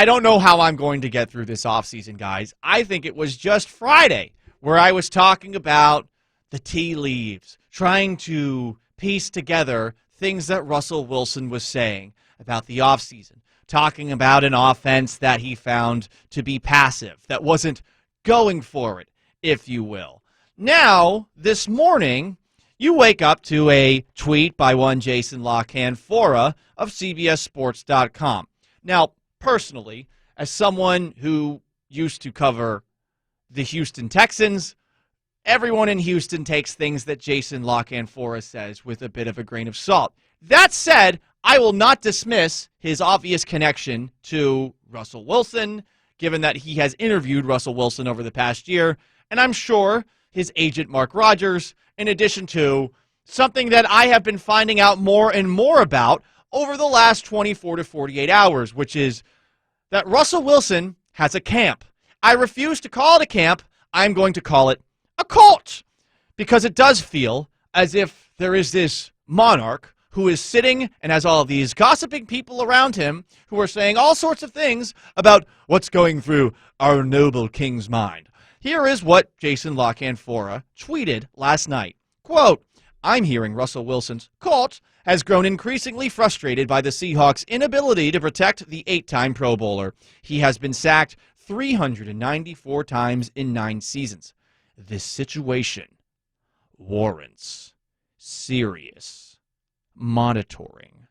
I don't know how I'm going to get through this offseason, guys. I think it was just Friday where I was talking about the tea leaves, trying to piece together things that Russell Wilson was saying about the offseason, talking about an offense that he found to be passive, that wasn't going for it, if you will. Now, this morning, you wake up to a tweet by one Jason Canfora of CBSSports.com. Now, personally, as someone who used to cover the Houston Texans, everyone in Houston takes things that Jason Canfora says with a bit of a grain of salt. That said, I will not dismiss his obvious connection to Russell Wilson, given that he has interviewed Russell Wilson over the past year, and I'm sure his agent Mark Rodgers, in addition to something that I have been finding out more and more about over the last 24 to 48 hours, which is that Russell Wilson has a camp. I refuse to call it a camp. I'm going to call it a cult, because it does feel as if there is this monarch who is sitting and has all of these gossiping people around him who are saying all sorts of things about what's going through our noble king's mind. Here is what Jason Canfora tweeted last night. Quote, I'm hearing Russell Wilson's cult has grown increasingly frustrated by the Seahawks' inability to protect the 8-time Pro Bowler. He has been sacked 394 times in 9 seasons. This situation warrants serious monitoring.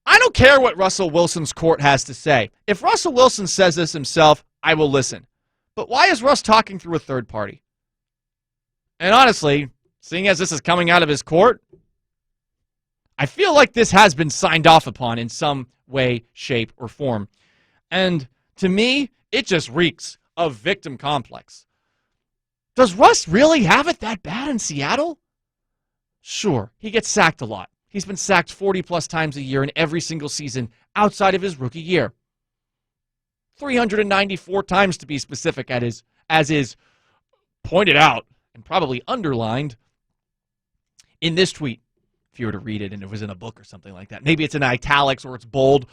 I don't care what Russell Wilson's court has to say. If Russell Wilson says this himself, I will listen. But why is Russ talking through a third party? And honestly, seeing as this is coming out of his court, I feel like this has been signed off upon in some way, shape, or form. And to me, it just reeks of victim complex. Does Russ really have it that bad in Seattle? Sure, he gets sacked a lot. He's been sacked 40-plus times a year in every single season outside of his rookie year. 394 times to be specific, as is pointed out and probably underlined in this tweet, if you were to read it and it was in a book or something like that. Maybe it's in italics or it's bold.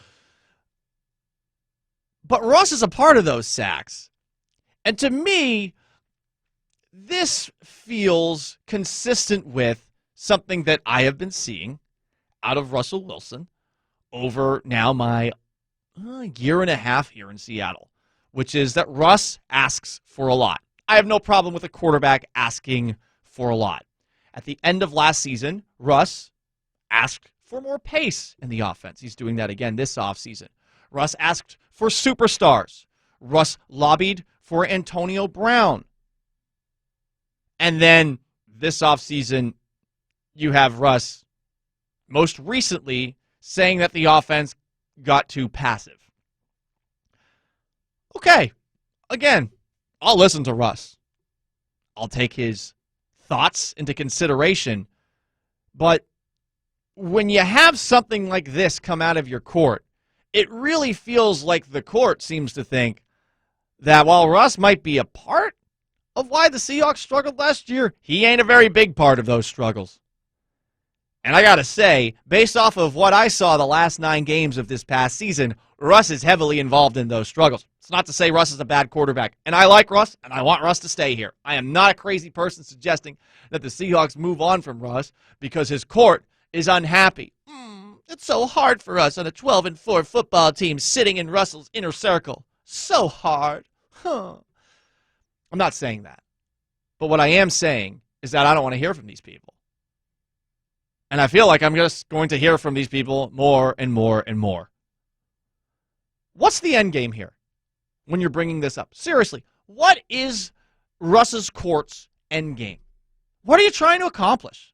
But Russ is a part of those sacks. And to me, this feels consistent with something that I have been seeing out of Russell Wilson over now my year and a half here in Seattle, which is that Russ asks for a lot. I have no problem with a quarterback asking for a lot. At the end of last season, Russ asked for more pace in the offense. He's doing that again this offseason. Russ asked for superstars. Russ lobbied for Antonio Brown. And then this offseason, you have Russ most recently saying that the offense got too passive. Okay, again, I'll listen to Russ. I'll take his thoughts into consideration. But when you have something like this come out of your court, it really feels like the court seems to think that while Russ might be a part of why the Seahawks struggled last year, he ain't a very big part of those struggles. And I got to say, based off of what I saw the last 9 games of this past season, Russ is heavily involved in those struggles. It's not to say Russ is a bad quarterback. And I like Russ, and I want Russ to stay here. I am not a crazy person suggesting that the Seahawks move on from Russ because his court is unhappy. It's so hard for us on a 12-4 football team sitting in Russell's inner circle. So hard. I'm not saying that. But what I am saying is that I don't want to hear from these people. And I feel like I'm just going to hear from these people more and more and more. What's the end game here when you're bringing this up? Seriously, what is Russ's court's end game? What are you trying to accomplish?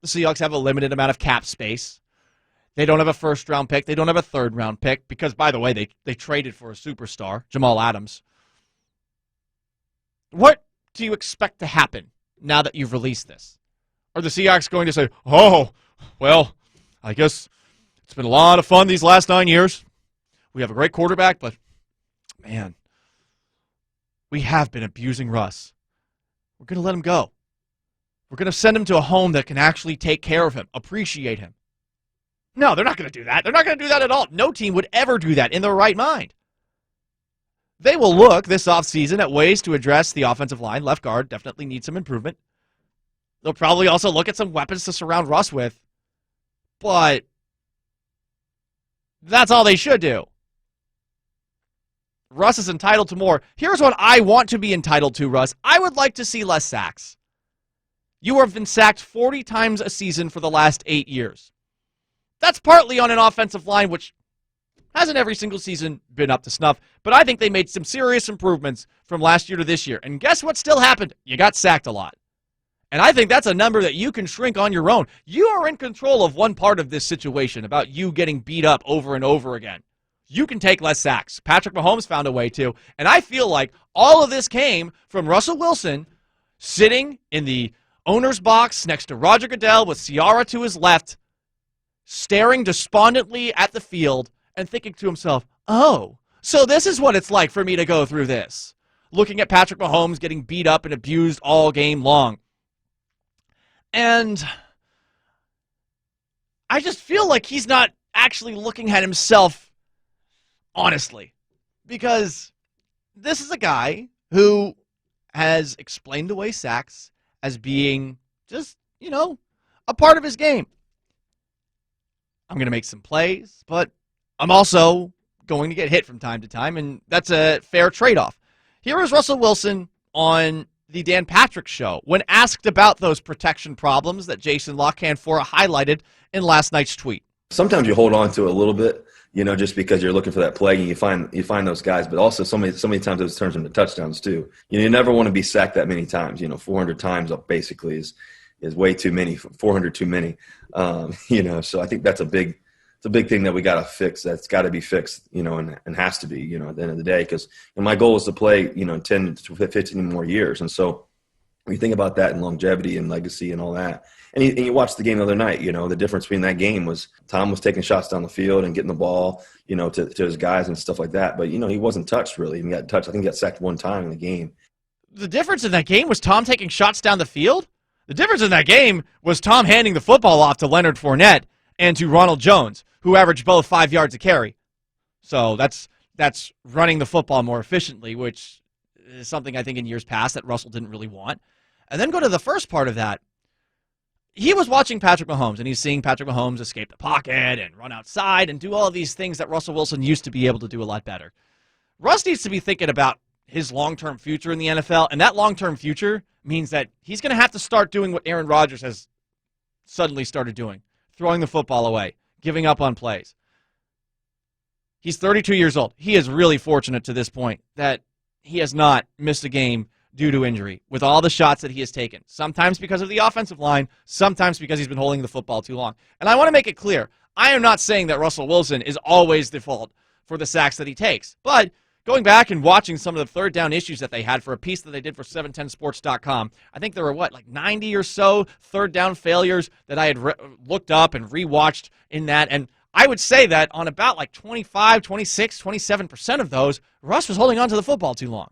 The Seahawks have a limited amount of cap space. They don't have a first-round pick. They don't have a third-round pick because, by the way, they traded for a superstar, Jamal Adams. What do you expect to happen now that you've released this? Are the Seahawks going to say, oh, well, I guess it's been a lot of fun these last 9 years. We have a great quarterback, but, man, we have been abusing Russ. We're going to let him go. We're going to send him to a home that can actually take care of him, appreciate him. No, they're not going to do that. They're not going to do that at all. No team would ever do that in their right mind. They will look this offseason at ways to address the offensive line. Left guard definitely needs some improvement. They'll probably also look at some weapons to surround Russ with. But that's all they should do. Russ is entitled to more. Here's what I want to be entitled to, Russ. I would like to see less sacks. You have been sacked 40 times a season for the last 8 years. That's partly on an offensive line, which hasn't every single season been up to snuff, but I think they made some serious improvements from last year to this year. And guess what still happened? You got sacked a lot. And I think that's a number that you can shrink on your own. You are in control of one part of this situation about you getting beat up over and over again. You can take less sacks. Patrick Mahomes found a way to. And I feel like all of this came from Russell Wilson sitting in the owner's box next to Roger Goodell with Ciara to his left, staring despondently at the field and thinking to himself, oh, so this is what it's like for me to go through this. Looking at Patrick Mahomes getting beat up and abused all game long. And I just feel like he's not actually looking at himself honestly. Because this is a guy who has explained away sacks as being just, a part of his game. I'm going to make some plays, but I'm also going to get hit from time to time, and that's a fair trade-off. Here is Russell Wilson on the Dan Patrick Show when asked about those protection problems that Jason Canfora highlighted in last night's tweet. Sometimes you hold on to it a little bit, just because you're looking for that play and you find those guys, but also so many times it turns into touchdowns too. You never want to be sacked that many times. 400 times up basically is way too many, 400 too many. So I think that's a big thing that we got to fix. That's got to be fixed, and has to be, at the end of the day, because my goal is to play, 10 to 15 more years. And so when you think about that and longevity and legacy and all that, and you watched the game the other night, the difference between that game was Tom was taking shots down the field and getting the ball, to his guys and stuff like that. But, he wasn't touched really. He got touched. I think he got sacked one time in the game. The difference in that game was Tom taking shots down the field? The difference in that game was Tom handing the football off to Leonard Fournette and to Ronald Jones, who averaged both 5 yards a carry. So that's running the football more efficiently, which is something I think in years past that Russell didn't really want. And then go to the first part of that. He was watching Patrick Mahomes, and he's seeing Patrick Mahomes escape the pocket and run outside and do all of these things that Russell Wilson used to be able to do a lot better. Russ needs to be thinking about his long-term future in the NFL, and that long-term future means that he's going to have to start doing what Aaron Rodgers has suddenly started doing, throwing the football away, giving up on plays. He's 32 years old. He is really fortunate to this point that he has not missed a game due to injury with all the shots that he has taken, sometimes because of the offensive line, sometimes because he's been holding the football too long. And I want to make it clear, I am not saying that Russell Wilson is always the fault for the sacks that he takes, but going back and watching some of the third down issues that they had for a piece that they did for 710sports.com, I think there were, 90 or so third down failures that I had looked up and rewatched in that. And I would say that on about 25, 26, 27% of those, Russ was holding on to the football too long.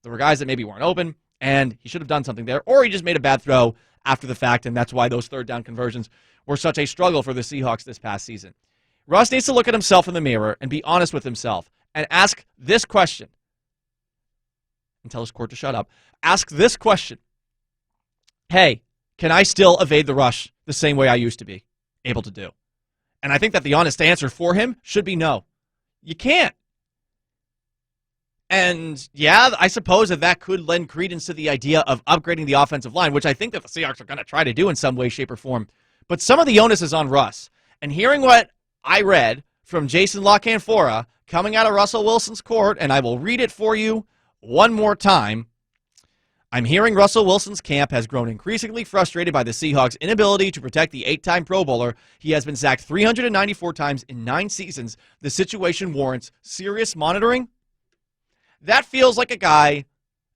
There were guys that maybe weren't open, and he should have done something there, or he just made a bad throw after the fact, and that's why those third down conversions were such a struggle for the Seahawks this past season. Russ needs to look at himself in the mirror and be honest with himself and ask this question, and tell his court to shut up. Ask this question. Hey, can I still evade the rush the same way I used to be able to do? And I think that the honest answer for him should be no. You can't. And, yeah, I suppose that could lend credence to the idea of upgrading the offensive line, which I think that the Seahawks are going to try to do in some way, shape, or form. But some of the onus is on Russ. And hearing what I read from Jason Canfora coming out of Russell Wilson's court, and I will read it for you one more time. I'm hearing Russell Wilson's camp has grown increasingly frustrated by the Seahawks' inability to protect the 8-time Pro Bowler. He has been sacked 394 times in 9 seasons. The situation warrants serious monitoring. That feels like a guy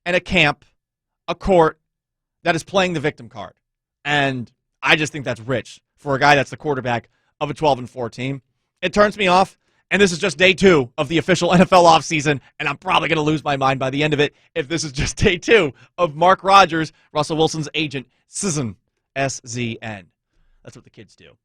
and a camp, a court, that is playing the victim card. And I just think that's rich for a guy that's the quarterback of a 12-4 team. It turns me off, and this is just day 2 of the official NFL offseason, and I'm probably going to lose my mind by the end of it if this is just day 2 of Mark Rodgers, Russell Wilson's agent, SZN, S-Z-N. That's what the kids do.